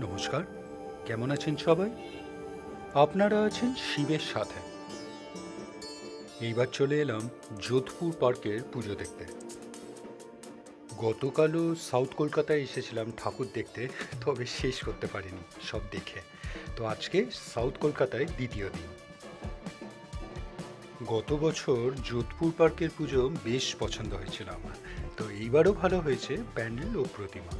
নমস্কার, কেমন আছেন সবাই? আপনারা আছেন শিবের সাথে। এইবার চলে এলাম যোধপুর পার্কের পুজো দেখতে। গতকালও সাউথ কলকাতায় এসেছিলাম ঠাকুর দেখতে, তবে শেষ করতে পারিনি সব দেখে। তো আজকে সাউথ কলকাতায় দ্বিতীয় দিন। গত বছর যোধপুর পার্কের পুজো বেশ পছন্দ হয়েছিল আমার, তো এইবারও ভালো হয়েছে প্যান্ডেল ও প্রতিমা।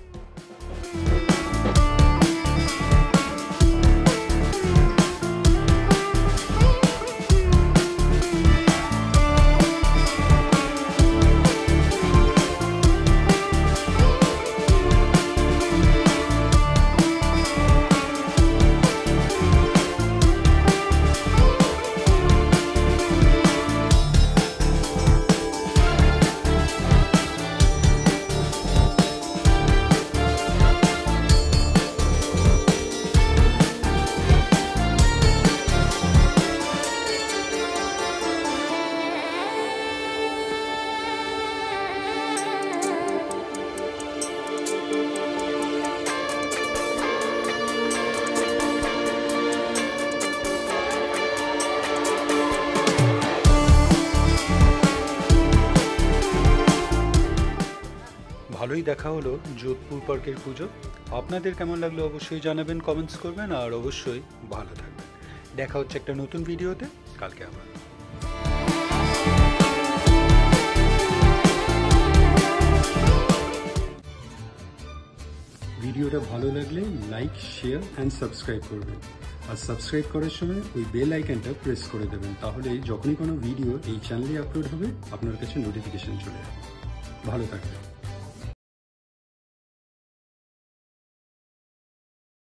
ভালোই দেখা হলো যোধপুর পার্কের পুজো। আপনাদের কেমন লাগলো অবশ্যই জানাবেন, কমেন্টস করবেন, আর অবশ্যই ভালো থাকবেন। দেখা হচ্ছে একটা নতুন ভিডিওতে কালকে আবার। ভিডিওটা ভালো লাগলে লাইক, শেয়ার অ্যান্ড সাবস্ক্রাইব করবেন। আর সাবস্ক্রাইব করার সময় ওই বেল আইকনটা প্রেস করে দেবেন, তাহলে যখনই কোনো ভিডিও এই চ্যানেলে আপলোড হবে আপনার কাছে নোটিফিকেশন চলে যাবে। ভালো থাকবেন।